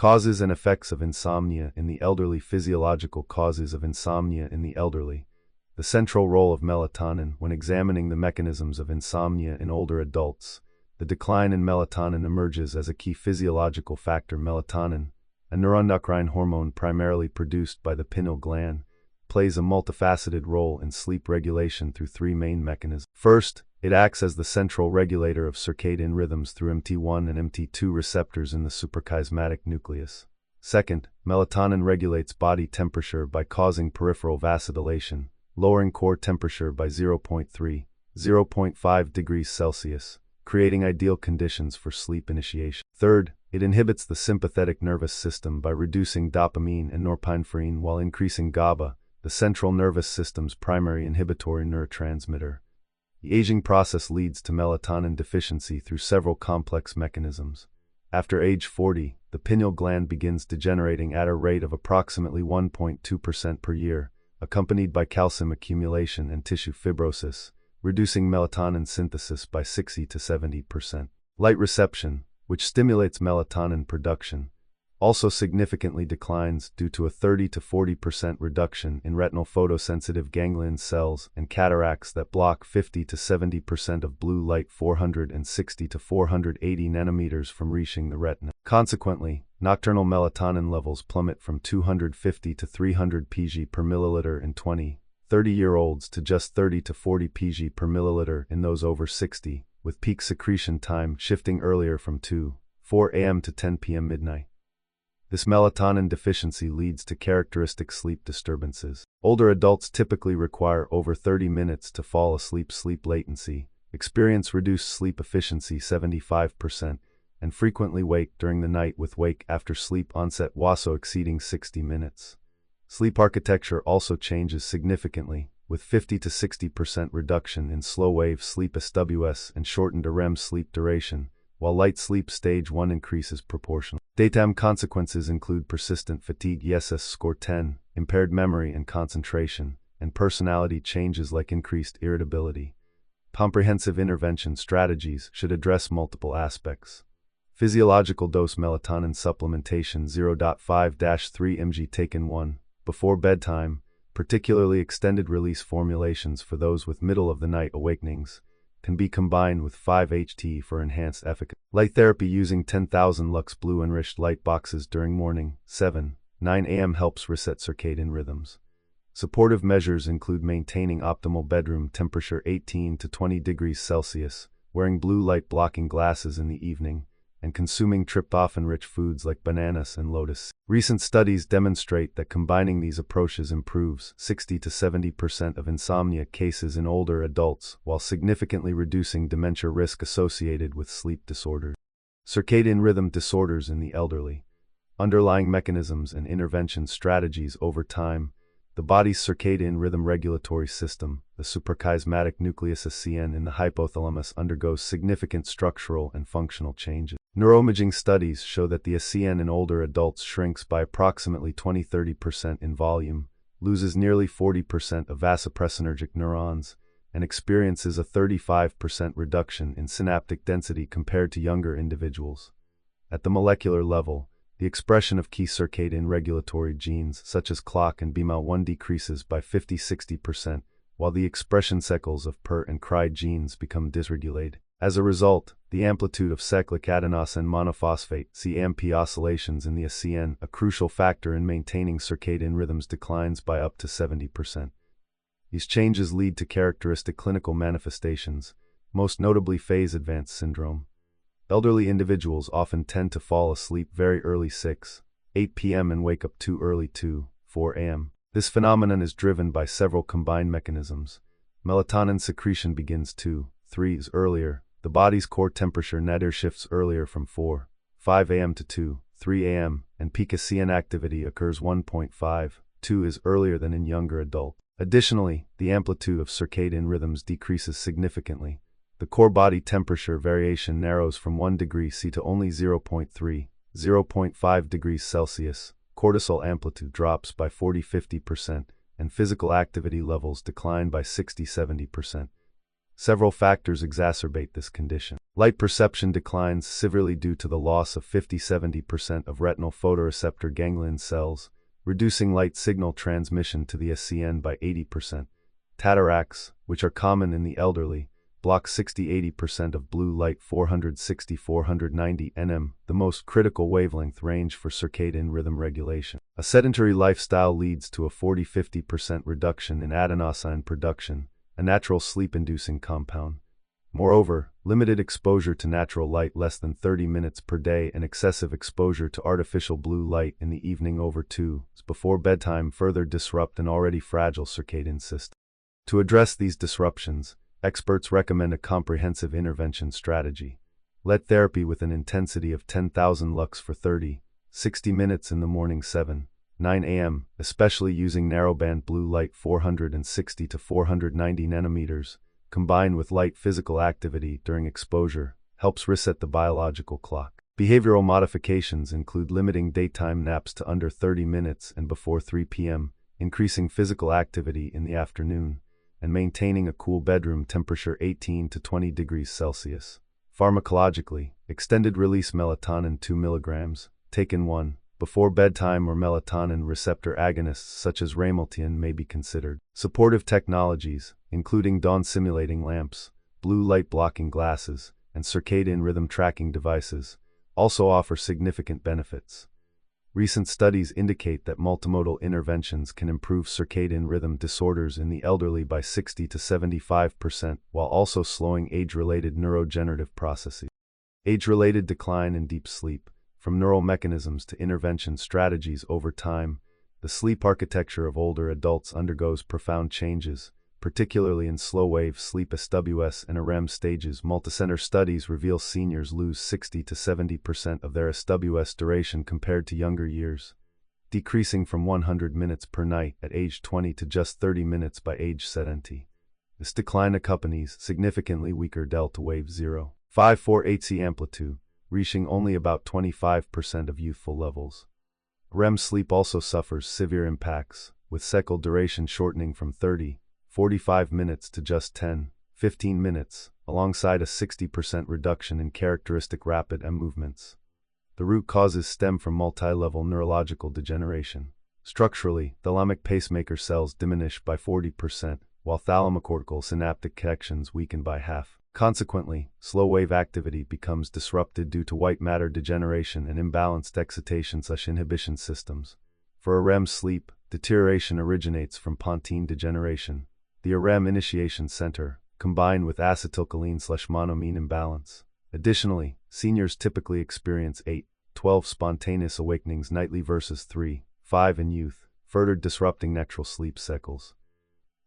Causes and effects of insomnia in the elderly. Physiological causes of insomnia in the elderly. The central role of melatonin. When examining the mechanisms of insomnia in older adults, the decline in melatonin emerges as a key physiological factor. Melatonin, a neuroendocrine hormone primarily produced by the pineal gland, plays a multifaceted role in sleep regulation through three main mechanisms. First, it acts as the central regulator of circadian rhythms through MT1 and MT2 receptors in the suprachiasmatic nucleus. Second, melatonin regulates body temperature by causing peripheral vasodilation, lowering core temperature by 0.3–0.5 degrees Celsius, creating ideal conditions for sleep initiation. Third, it inhibits the sympathetic nervous system by reducing dopamine and norepinephrine while increasing GABA, the central nervous system's primary inhibitory neurotransmitter. The aging process leads to melatonin deficiency through several complex mechanisms. After age 40, the pineal gland begins degenerating at a rate of approximately 1.2% per year, accompanied by calcium accumulation and tissue fibrosis, reducing melatonin synthesis by 60 to 70%. Light reception, which stimulates melatonin production, also significantly declines due to a 30 to 40% reduction in retinal photosensitive ganglion cells and cataracts that block 50 to 70% of blue light 460 to 480 nanometers from reaching the retina. Consequently, nocturnal melatonin levels plummet from 250 to 300 pg per milliliter in 20, 30-year-olds to just 30 to 40 pg per milliliter in those over 60, with peak secretion time shifting earlier from 2–4 a.m. to 10 p.m. midnight. This melatonin deficiency leads to characteristic sleep disturbances. Older adults typically require over 30 minutes to fall asleep. Sleep latency, experience reduced sleep efficiency 75%, and frequently wake during the night with wake after sleep onset WASO exceeding 60 minutes. Sleep architecture also changes significantly, with 50 to 60% reduction in slow-wave sleep SWS and shortened REM sleep duration, while light sleep stage 1 increases proportionally. Daytime consequences include persistent fatigue ESS score 10, impaired memory and concentration, and personality changes like increased irritability. Comprehensive intervention strategies should address multiple aspects. Physiological dose melatonin supplementation 0.5–3 mg taken 1 before bedtime, particularly extended release formulations for those with middle-of-the-night awakenings, can be combined with 5-HT for enhanced efficacy. Light therapy using 10,000 lux blue-enriched light boxes during morning 7–9 a.m. helps reset circadian rhythms. Supportive measures include maintaining optimal bedroom temperature 18 to 20 degrees Celsius, wearing blue light blocking glasses in the evening, and consuming tryptophan-rich foods like bananas and lotus. Recent studies demonstrate that combining these approaches improves 60 to 70% of insomnia cases in older adults while significantly reducing dementia risk associated with sleep disorders. Circadian rhythm disorders in the elderly. Underlying mechanisms and intervention strategies. Over time, the body's circadian rhythm regulatory system, the suprachiasmatic nucleus SCN in the hypothalamus, undergoes significant structural and functional changes. Neuroimaging studies show that the SCN in older adults shrinks by approximately 20–30% in volume, loses nearly 40% of vasopressinergic neurons, and experiences a 35% reduction in synaptic density compared to younger individuals. At the molecular level, the expression of key circadian regulatory genes such as clock and BMAL1 decreases by 50–60%, while the expression cycles of PER and CRY genes become dysregulated. As a result, the amplitude of cyclic adenosine monophosphate (CAMP) oscillations in the SCN, a crucial factor in maintaining circadian rhythms, declines by up to 70%. These changes lead to characteristic clinical manifestations, most notably phase-advanced syndrome. Elderly individuals often tend to fall asleep very early 6–8 p.m. and wake up too early 2–4 a.m. This phenomenon is driven by several combined mechanisms. Melatonin secretion begins 2–3 earlier. The body's core temperature nadir shifts earlier from 4–5 a.m. to 2–3 a.m., and peak SCN activity occurs 1.5–2 earlier than in younger adults. Additionally, the amplitude of circadian rhythms decreases significantly. The core body temperature variation narrows from 1 degree C to only 0.3–0.5 degrees Celsius. Cortisol amplitude drops by 40–50%, and physical activity levels decline by 60–70%. Several factors exacerbate this condition. Light perception declines severely due to the loss of 50–70% of retinal photoreceptor ganglion cells, reducing light signal transmission to the SCN by 80%. Cataracts, which are common in the elderly, block 60–80% of blue light 460–490 nm, the most critical wavelength range for circadian rhythm regulation. A sedentary lifestyle leads to a 40–50% reduction in adenosine production, a natural sleep-inducing compound. Moreover, limited exposure to natural light less than 30 minutes per day and excessive exposure to artificial blue light in the evening over 2 hours before bedtime further disrupt an already fragile circadian system. To address these disruptions, experts recommend a comprehensive intervention strategy. Light therapy with an intensity of 10,000 lux for 30–60 minutes in the morning 7–9 a.m., especially using narrowband blue light 460–490 nanometers, combined with light physical activity during exposure, helps reset the biological clock. Behavioral modifications include limiting daytime naps to under 30 minutes and before 3 p.m., increasing physical activity in the afternoon, and maintaining a cool bedroom temperature 18 to 20 degrees Celsius. Pharmacologically, extended-release melatonin 2 mg, taken 1 before bedtime, or melatonin receptor agonists such as rameltein may be considered. Supportive technologies, including dawn-simulating lamps, blue light-blocking glasses, and circadian rhythm tracking devices, also offer significant benefits. Recent studies indicate that multimodal interventions can improve circadian rhythm disorders in the elderly by 60–75%, while also slowing age-related neurodegenerative processes. Age-related decline in deep sleep. From neural mechanisms to intervention strategies over time, the sleep architecture of older adults undergoes profound changes, particularly in slow-wave sleep SWS and REM stages. Multicenter studies reveal seniors lose 60–70% of their SWS duration compared to younger years, decreasing from 100 minutes per night at age 20 to just 30 minutes by age 70. This decline accompanies significantly weaker delta wave 0.54 Hz amplitude, reaching only about 25% of youthful levels. REM sleep also suffers severe impacts, with cycle duration shortening from 30–45 minutes to just 10–15 minutes, alongside a 60% reduction in characteristic rapid eye movements. The root causes stem from multi-level neurological degeneration. Structurally, thalamic pacemaker cells diminish by 40%, while thalamocortical synaptic connections weaken by half. Consequently, slow-wave activity becomes disrupted due to white matter degeneration and imbalanced excitation/inhibition systems. For REM sleep, deterioration originates from pontine degeneration, the REM initiation center, combined with acetylcholine/monoamine imbalance. Additionally, seniors typically experience 8–12 spontaneous awakenings nightly versus 3–5 in youth, further disrupting natural sleep cycles.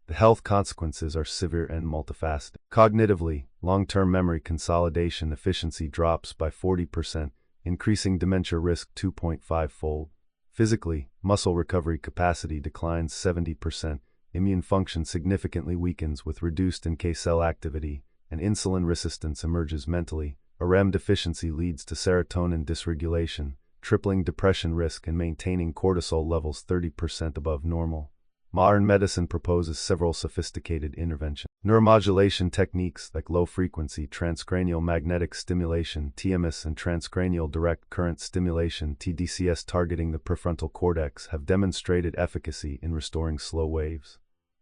The health consequences are severe and multifaceted. Cognitively, long-term memory consolidation efficiency drops by 40%, increasing dementia risk 2.5-fold. Physically, muscle recovery capacity declines 70%, immune function significantly weakens with reduced NK cell activity, and insulin resistance emerges mentally. A REM deficiency leads to serotonin dysregulation, tripling depression risk and maintaining cortisol levels 30% above normal. Modern medicine proposes several sophisticated interventions. Neuromodulation techniques like low-frequency transcranial magnetic stimulation (TMS) and transcranial direct current stimulation (TDCS) targeting the prefrontal cortex have demonstrated efficacy in restoring slow waves.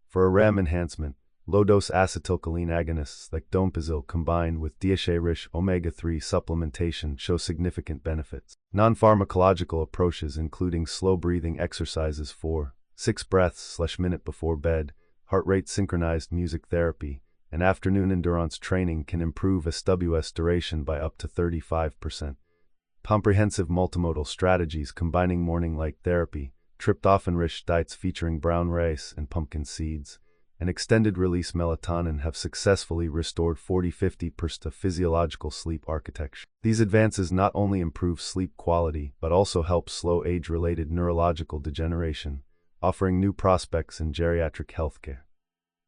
For a REM enhancement, low-dose acetylcholine agonists like donepezil combined with DHA-rich omega-3 supplementation show significant benefits. Non-pharmacological approaches including slow-breathing exercises 4–6 breaths/minute before bed, heart rate synchronized music therapy, and afternoon endurance training can improve SWS duration by up to 35%. Comprehensive multimodal strategies combining morning light therapy, tryptophan-rich diets featuring brown rice and pumpkin seeds, and extended-release melatonin have successfully restored 40–50% of physiological sleep architecture. These advances not only improve sleep quality but also help slow age-related neurological degeneration, offering new prospects in geriatric healthcare.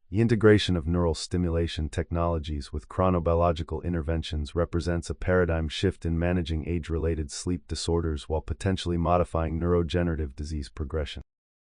The integration of neural stimulation technologies with chronobiological interventions represents a paradigm shift in managing age-related sleep disorders while potentially modifying neurodegenerative disease progression.